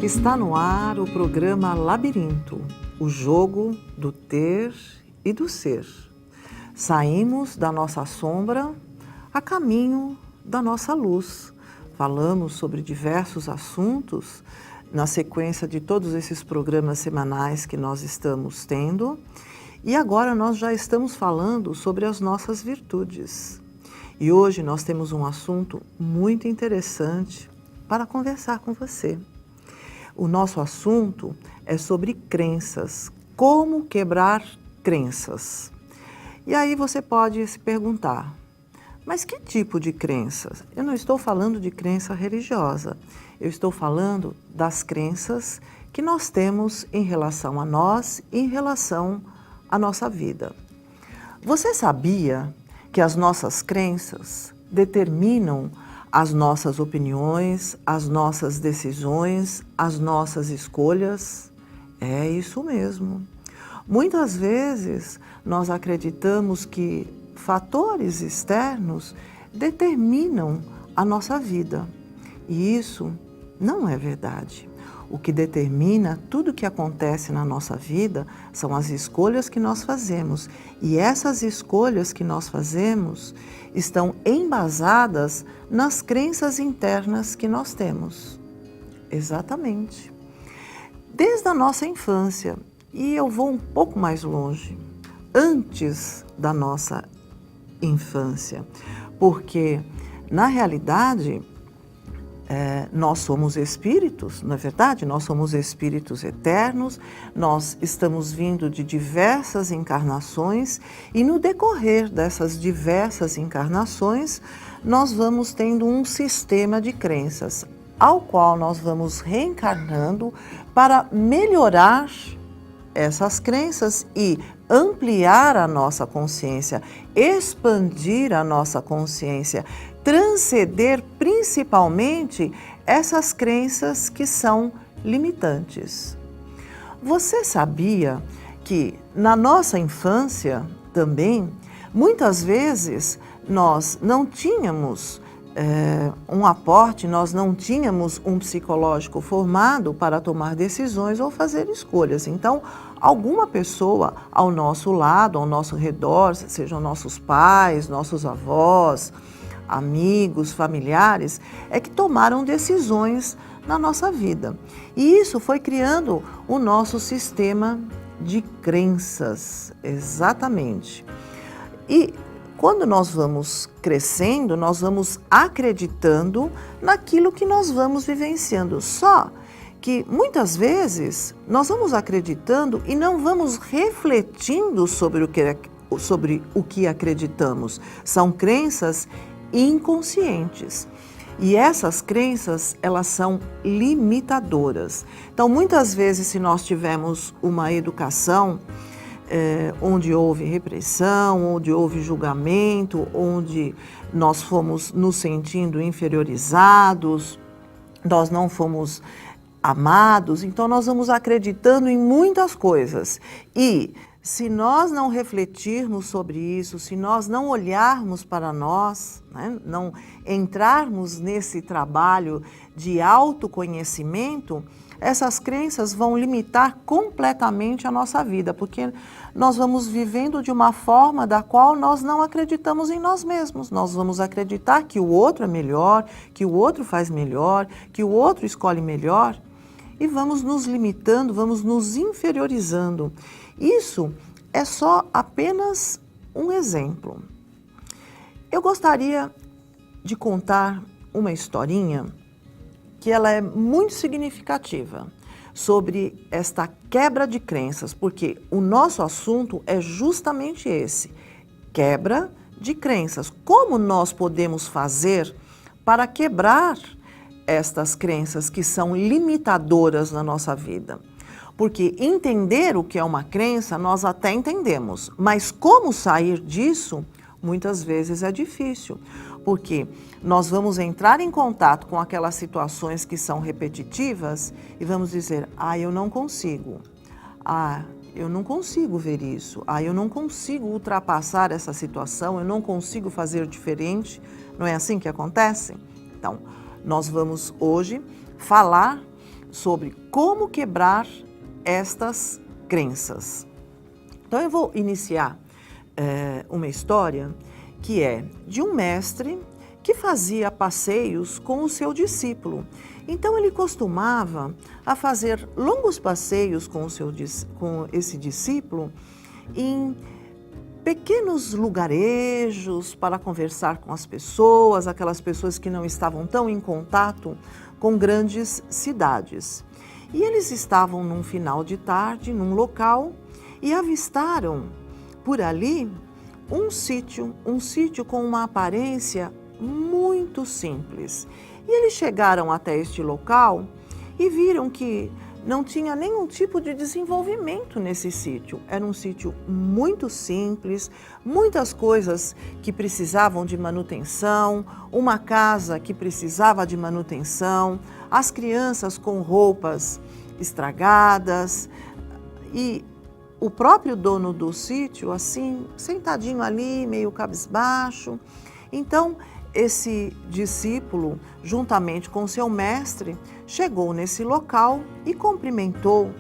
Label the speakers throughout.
Speaker 1: Está no ar o programa Labirinto, o jogo do ter e do ser. Saímos da nossa sombra a caminho da nossa luz. Falamos sobre diversos assuntos na sequência de todos esses programas semanais que nós estamos tendo. E agora nós já estamos falando sobre as nossas virtudes. E hoje nós temos um assunto muito interessante para conversar com você. O nosso assunto é sobre crenças, como quebrar crenças. E aí você pode se perguntar, mas que tipo de crenças? Eu não estou falando de crença religiosa, eu estou falando das crenças que nós temos em relação a nós e em relação à nossa vida. Você sabia que as nossas crenças determinam as nossas opiniões, as nossas decisões, as nossas escolhas? É isso mesmo. Muitas vezes nós acreditamos que fatores externos determinam a nossa vida. E isso não é verdade. O que determina tudo o que acontece na nossa vida são as escolhas que nós fazemos. E essas escolhas que nós fazemos estão embasadas nas crenças internas que nós temos. Exatamente. Desde a nossa infância, e eu vou um pouco mais longe, antes da nossa infância, porque na realidade nós somos espíritos, não é verdade? Nós somos espíritos eternos, nós estamos vindo de diversas encarnações e no decorrer dessas diversas encarnações nós vamos tendo um sistema de crenças ao qual nós vamos reencarnando para melhorar essas crenças e ampliar a nossa consciência, expandir a nossa consciência, transcender principalmente essas crenças que são limitantes. Você sabia que na nossa infância também, muitas vezes nós não tínhamos um aporte, nós não tínhamos um psicológico formado para tomar decisões ou fazer escolhas. Então, alguma pessoa ao nosso lado, ao nosso redor, sejam nossos pais, nossos avós, amigos, familiares, é que tomaram decisões na nossa vida. E isso foi criando o nosso sistema de crenças, exatamente. E quando nós vamos crescendo, nós vamos acreditando naquilo que nós vamos vivenciando. Só que muitas vezes nós vamos acreditando e não vamos refletindo sobre o que acreditamos. São crenças inconscientes. E essas crenças, elas são limitadoras. Então, muitas vezes, se nós tivermos uma educação onde houve repressão, onde houve julgamento, onde nós fomos nos sentindo inferiorizados, nós não fomos amados, então nós vamos acreditando em muitas coisas. E se nós não refletirmos sobre isso, se nós não olharmos para nós, né, não entrarmos nesse trabalho de autoconhecimento, essas crenças vão limitar completamente a nossa vida, porque nós vamos vivendo de uma forma da qual nós não acreditamos em nós mesmos. Nós vamos acreditar que o outro é melhor, que o outro faz melhor, que o outro escolhe melhor, e vamos nos limitando, vamos nos inferiorizando. Isso é só apenas um exemplo. Eu gostaria de contar uma historinha que ela é muito significativa sobre esta quebra de crenças, porque o nosso assunto é justamente esse, quebra de crenças. Como nós podemos fazer para quebrar estas crenças que são limitadoras na nossa vida? Porque entender o que é uma crença, nós até entendemos, mas como sair disso, muitas vezes é difícil, porque nós vamos entrar em contato com aquelas situações que são repetitivas e vamos dizer, eu não consigo, eu não consigo ver isso, eu não consigo ultrapassar essa situação, eu não consigo fazer diferente, não é assim que acontece? Então, nós vamos hoje falar sobre como quebrar estas crenças. Então eu vou iniciar uma história que é de um mestre que fazia passeios com o seu discípulo. Então ele costumava a fazer longos passeios com esse discípulo em pequenos lugarejos para conversar com as pessoas, aquelas pessoas que não estavam tão em contato com grandes cidades. E eles estavam num final de tarde, num local, e avistaram por ali um sítio com uma aparência muito simples. E eles chegaram até este local e viram que não tinha nenhum tipo de desenvolvimento nesse sítio. Era um sítio muito simples, muitas coisas que precisavam de manutenção, uma casa que precisava de manutenção, as crianças com roupas estragadas e o próprio dono do sítio, assim, sentadinho ali, meio cabisbaixo. Então, esse discípulo, juntamente com seu mestre, chegou nesse local e cumprimentou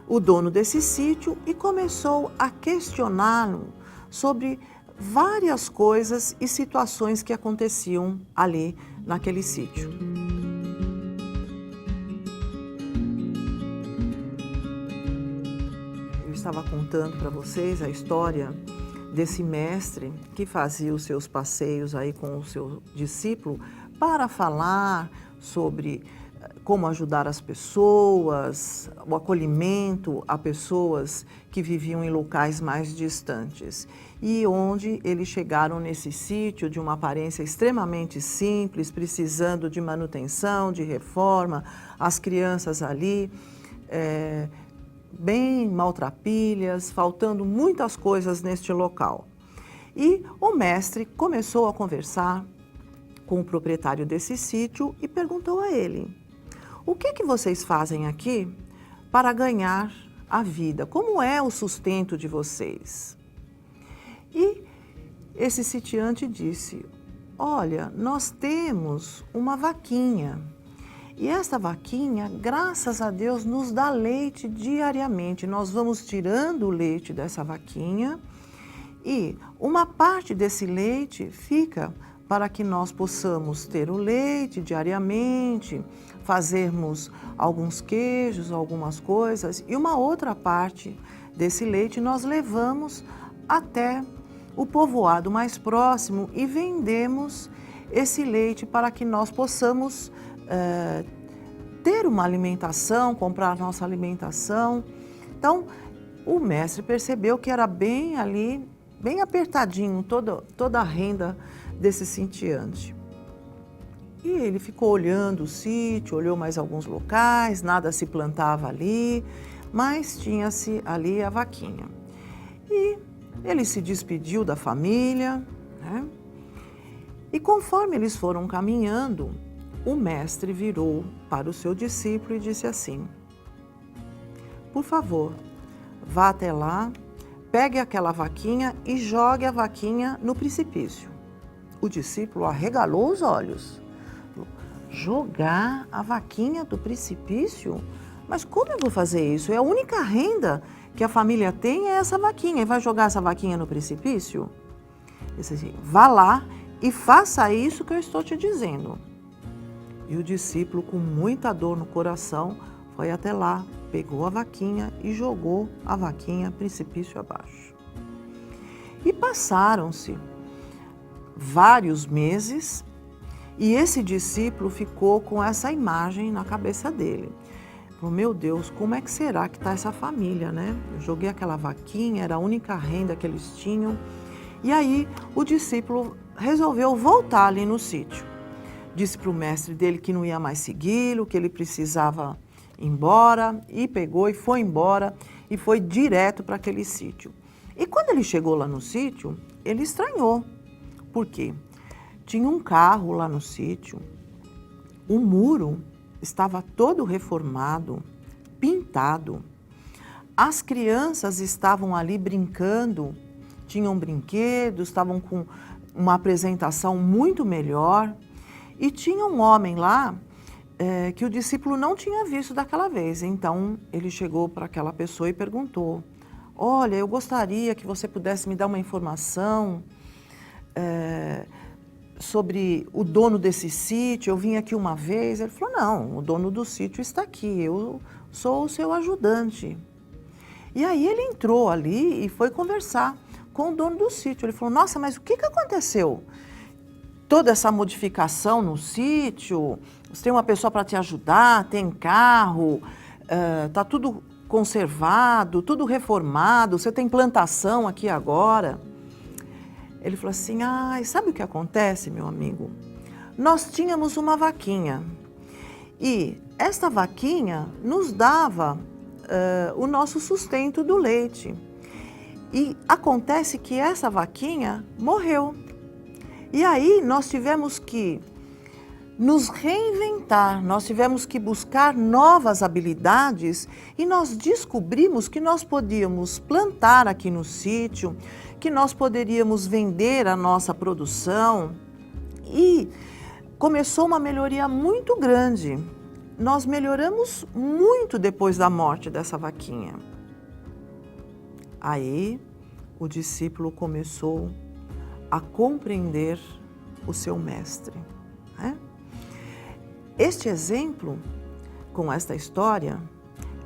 Speaker 1: o dono desse sítio e começou a questioná-lo sobre várias coisas e situações que aconteciam ali naquele sítio. Eu estava contando para vocês a história desse mestre que fazia os seus passeios aí com o seu discípulo para falar sobre como ajudar as pessoas, o acolhimento a pessoas que viviam em locais mais distantes. E onde eles chegaram nesse sítio de uma aparência extremamente simples, precisando de manutenção, de reforma, as crianças ali bem maltrapilhas, faltando muitas coisas neste local. E o mestre começou a conversar com o proprietário desse sítio e perguntou a ele: o que vocês fazem aqui para ganhar a vida? Como é o sustento de vocês? E esse sitiante disse: olha, nós temos uma vaquinha. E esta vaquinha, graças a Deus, nos dá leite diariamente. Nós vamos tirando o leite dessa vaquinha e uma parte desse leite fica para que nós possamos ter o leite diariamente, fazermos alguns queijos, algumas coisas, e uma outra parte desse leite nós levamos até o povoado mais próximo e vendemos esse leite para que nós possamos ter uma alimentação, comprar nossa alimentação. Então, o mestre percebeu que era bem ali, bem apertadinho, toda a renda desse sitiante. E ele ficou olhando o sítio, olhou mais alguns locais, nada se plantava ali, mas tinha-se ali a vaquinha. E ele se despediu da família, né? E conforme eles foram caminhando, o mestre virou para o seu discípulo e disse assim: por favor, vá até lá, pegue aquela vaquinha e jogue a vaquinha no precipício. O discípulo arregalou os olhos. Jogar a vaquinha do precipício? Mas como eu vou fazer isso? É a única renda que a família tem é essa vaquinha. E vai jogar essa vaquinha no precipício? Ele disse assim: vá lá e faça isso que eu estou te dizendo. E o discípulo, com muita dor no coração, foi até lá, pegou a vaquinha e jogou a vaquinha precipício abaixo. E passaram-se vários meses e esse discípulo ficou com essa imagem na cabeça dele. Falou: meu Deus, como é que será que está essa família, né? Eu joguei aquela vaquinha, era a única renda que eles tinham. E aí o discípulo resolveu voltar ali no sítio. Disse para o mestre dele que não ia mais segui-lo, que ele precisava ir embora, e pegou e foi embora e foi direto para aquele sítio. E quando ele chegou lá no sítio, ele estranhou. Por quê? Tinha um carro lá no sítio, o muro estava todo reformado, pintado. As crianças estavam ali brincando, tinham brinquedos, estavam com uma apresentação muito melhor. E tinha um homem lá que o discípulo não tinha visto daquela vez. Então, ele chegou para aquela pessoa e perguntou: olha, eu gostaria que você pudesse me dar uma informação sobre o dono desse sítio. Eu vim aqui uma vez. Ele falou: não, o dono do sítio está aqui, eu sou o seu ajudante. E aí ele entrou ali e foi conversar com o dono do sítio. Ele falou: nossa, mas o que aconteceu? Toda essa modificação no sítio, você tem uma pessoa para te ajudar, tem carro, está tudo conservado, tudo reformado, você tem plantação aqui agora. Ele falou assim: sabe o que acontece, meu amigo? Nós tínhamos uma vaquinha e esta vaquinha nos dava o nosso sustento do leite. E acontece que essa vaquinha morreu. E aí nós tivemos que nos reinventar, nós tivemos que buscar novas habilidades e nós descobrimos que nós podíamos plantar aqui no sítio, que nós poderíamos vender a nossa produção e começou uma melhoria muito grande. Nós melhoramos muito depois da morte dessa vaquinha. Aí o discípulo começou a compreender o seu mestre. Né? Este exemplo, com esta história,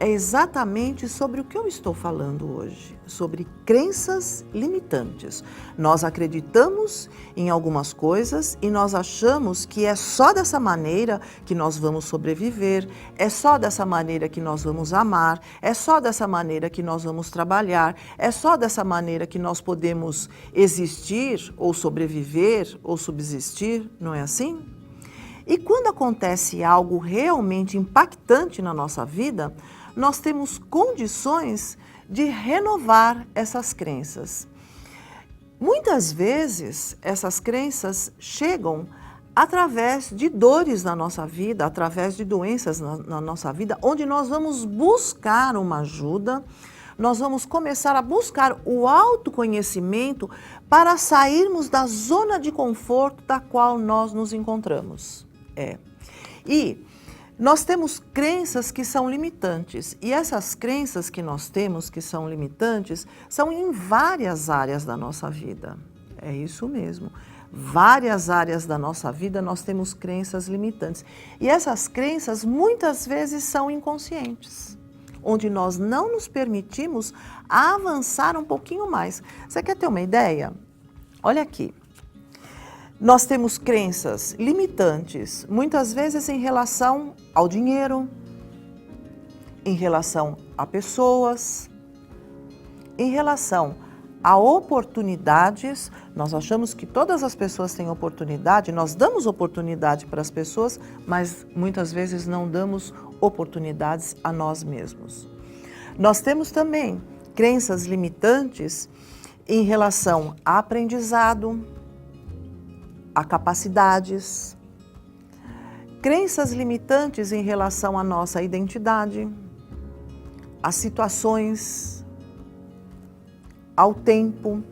Speaker 1: é exatamente sobre o que eu estou falando hoje, sobre crenças limitantes. Nós acreditamos em algumas coisas e nós achamos que é só dessa maneira que nós vamos sobreviver, é só dessa maneira que nós vamos amar, é só dessa maneira que nós vamos trabalhar, é só dessa maneira que nós podemos existir ou sobreviver ou subsistir, não é assim? E quando acontece algo realmente impactante na nossa vida, nós temos condições de renovar essas crenças. Muitas vezes, essas crenças chegam através de dores na nossa vida, através de doenças na nossa vida, onde nós vamos buscar uma ajuda, nós vamos começar a buscar o autoconhecimento para sairmos da zona de conforto da qual nós nos encontramos. E nós temos crenças que são limitantes, e essas crenças que nós temos que são limitantes são em várias áreas da nossa vida. É isso mesmo. Várias áreas da nossa vida nós temos crenças limitantes. E essas crenças muitas vezes são inconscientes, onde nós não nos permitimos avançar um pouquinho mais. Você quer ter uma ideia? Olha aqui. Nós temos crenças limitantes, muitas vezes em relação ao dinheiro, em relação a pessoas, em relação a oportunidades. Nós achamos que todas as pessoas têm oportunidade, nós damos oportunidade para as pessoas, mas muitas vezes não damos oportunidades a nós mesmos. Nós temos também crenças limitantes em relação a aprendizado, a capacidades, crenças limitantes em relação à nossa identidade, às situações, ao tempo,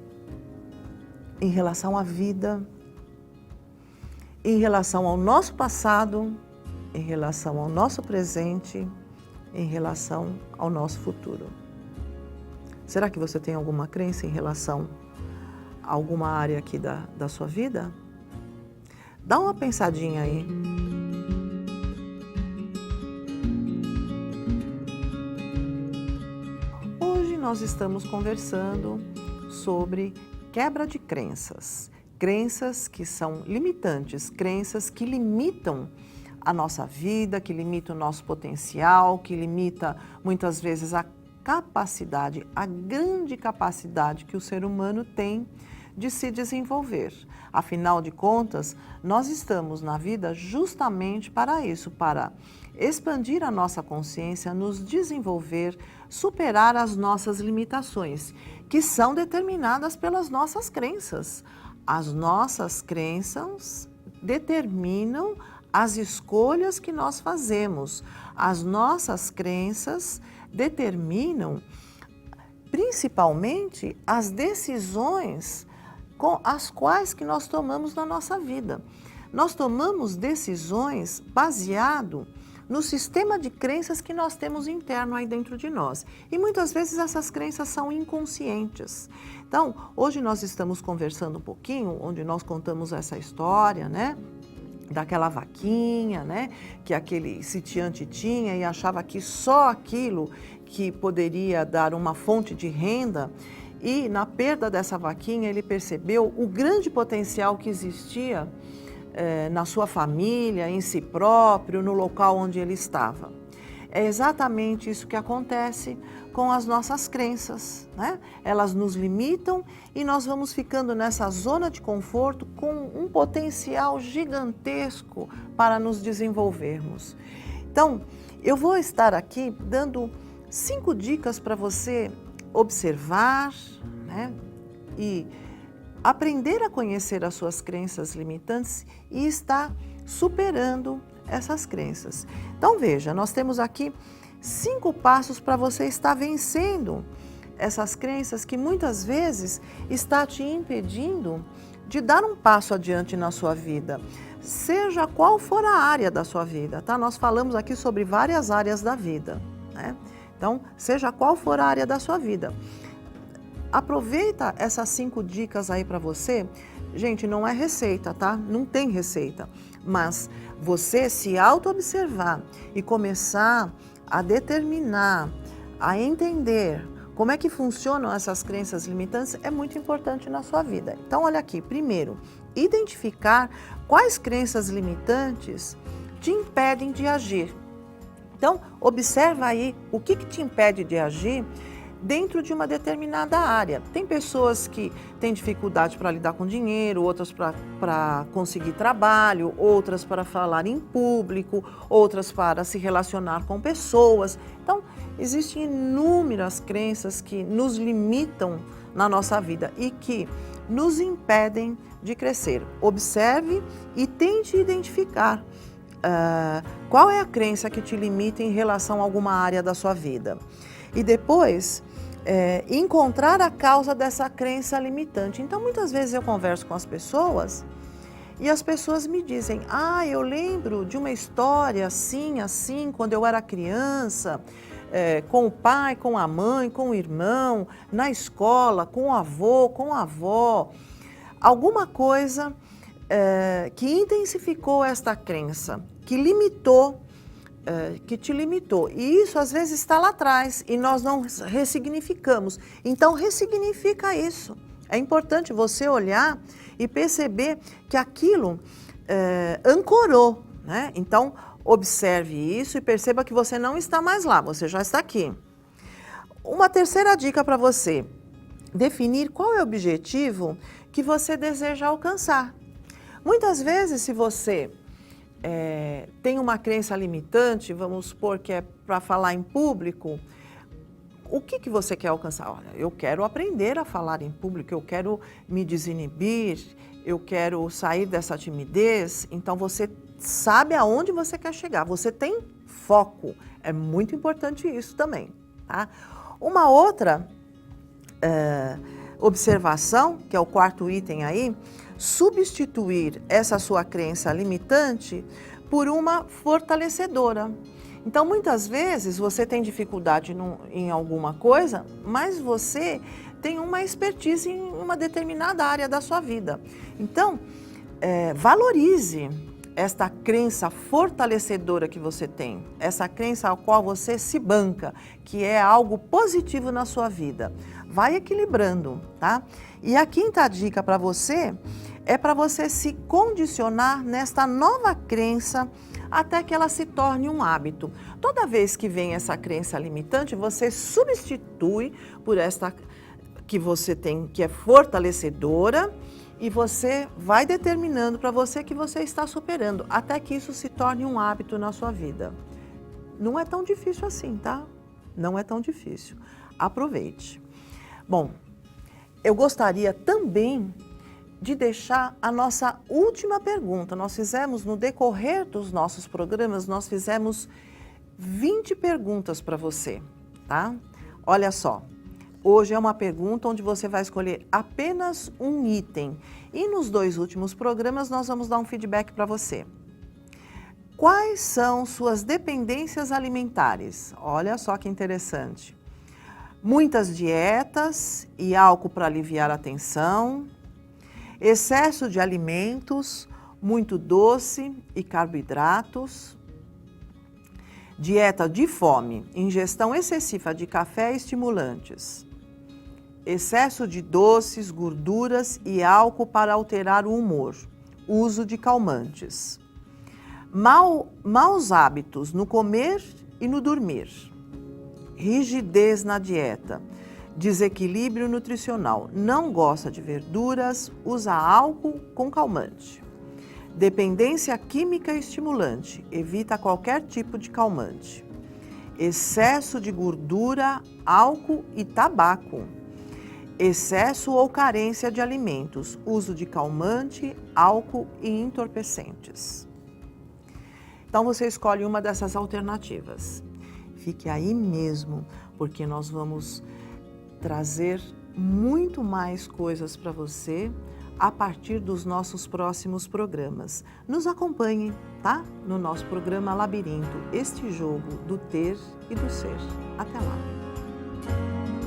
Speaker 1: em relação à vida, em relação ao nosso passado, em relação ao nosso presente, em relação ao nosso futuro. Será que você tem alguma crença em relação a alguma área aqui da sua vida? Dá uma pensadinha aí. Hoje nós estamos conversando sobre quebra de crenças. Crenças que são limitantes, crenças que limitam a nossa vida, que limitam o nosso potencial, que limita muitas vezes a capacidade, a grande capacidade que o ser humano tem de se desenvolver. Afinal de contas, nós estamos na vida justamente para isso, para expandir a nossa consciência, nos desenvolver, superar as nossas limitações, que são determinadas pelas nossas crenças. As nossas crenças determinam as escolhas que nós fazemos. As nossas crenças determinam principalmente as decisões com as quais que nós tomamos na nossa vida. nós tomamos decisões baseado no sistema de crenças que nós temos interno aí dentro de nós. E muitas vezes essas crenças são inconscientes. Então, hoje nós estamos conversando um pouquinho, onde nós contamos essa história, né? Daquela vaquinha, né? Que aquele sitiante tinha e achava que só aquilo que poderia dar uma fonte de renda. E na perda dessa vaquinha ele percebeu o grande potencial que existia na sua família, em si próprio, no local onde ele estava. É exatamente isso que acontece com as nossas crenças, né? Elas nos limitam e nós vamos ficando nessa zona de conforto com um potencial gigantesco para nos desenvolvermos. Então, eu vou estar aqui dando 5 dicas para você observar, né? E aprender a conhecer as suas crenças limitantes e estar superando essas crenças. Então veja, nós temos aqui 5 passos para você estar vencendo essas crenças que muitas vezes está te impedindo de dar um passo adiante na sua vida, seja qual for a área da sua vida, tá? Nós falamos aqui sobre várias áreas da vida, né? Então, seja qual for a área da sua vida. Aproveita essas 5 dicas aí para você. Gente, não é receita, tá? Não tem receita. Mas você se auto-observar e começar a determinar, a entender como é que funcionam essas crenças limitantes é muito importante na sua vida. Então, olha aqui. Primeiro, identificar quais crenças limitantes te impedem de agir. Então, observa aí o que te impede de agir dentro de uma determinada área. Tem pessoas que têm dificuldade para lidar com dinheiro, outras para conseguir trabalho, outras para falar em público, outras para se relacionar com pessoas. Então, existem inúmeras crenças que nos limitam na nossa vida e que nos impedem de crescer. Observe e tente identificar qual é a crença que te limita em relação a alguma área da sua vida. E depois, encontrar a causa dessa crença limitante. Então, muitas vezes eu converso com as pessoas e as pessoas me dizem: eu lembro de uma história assim, quando eu era criança, com o pai, com a mãe, com o irmão, na escola, com o avô, com a avó. Alguma coisa que intensificou esta crença, que limitou, que te limitou. E isso às vezes está lá atrás e nós não ressignificamos. Então ressignifica isso. É importante você olhar e perceber que aquilo ancorou, né? Então observe isso e perceba que você não está mais lá, você já está aqui. Uma terceira dica para você: definir qual é o objetivo que você deseja alcançar. Muitas vezes, se você tem uma crença limitante, vamos supor que é para falar em público, o que você quer alcançar? Olha, eu quero aprender a falar em público, eu quero me desinibir, eu quero sair dessa timidez. Então você sabe aonde você quer chegar, você tem foco, é muito importante isso também, tá? Uma outra observação, que é o 4º item aí: substituir essa sua crença limitante por uma fortalecedora. Então, muitas vezes você tem dificuldade em alguma coisa, mas você tem uma expertise em uma determinada área da sua vida. Então, valorize esta crença fortalecedora que você tem, essa crença ao qual você se banca, que é algo positivo na sua vida. Vai equilibrando, tá? E a 5ª dica para você é para você se condicionar nesta nova crença até que ela se torne um hábito. Toda vez que vem essa crença limitante, você substitui por esta que você tem, que é fortalecedora, e você vai determinando para você que você está superando, até que isso se torne um hábito na sua vida. Não é tão difícil assim, tá? Não é tão difícil. Aproveite. Bom, eu gostaria também de deixar a nossa última pergunta. Nós fizemos, no decorrer dos nossos programas, nós fizemos 20 perguntas para você, tá? Olha só, Hoje é uma pergunta onde você vai escolher apenas um item. E nos 2 últimos programas nós vamos dar um feedback para você. Quais são suas dependências alimentares? Olha só que interessante. Muitas dietas e álcool para aliviar a tensão, excesso de alimentos, muito doce e carboidratos, dieta de fome, ingestão excessiva de café e estimulantes, excesso de doces, gorduras e álcool para alterar o humor, uso de calmantes, maus hábitos no comer e no dormir, rigidez na dieta, desequilíbrio nutricional, não gosta de verduras, usa álcool com calmante. Dependência química e estimulante, evita qualquer tipo de calmante. Excesso de gordura, álcool e tabaco. Excesso ou carência de alimentos, uso de calmante, álcool e entorpecentes. Então você escolhe uma dessas alternativas. Fique aí mesmo, porque nós vamos trazer muito mais coisas para você a partir dos nossos próximos programas. Nos acompanhe, tá? No nosso programa Labirinto, este jogo do ter e do ser. Até lá!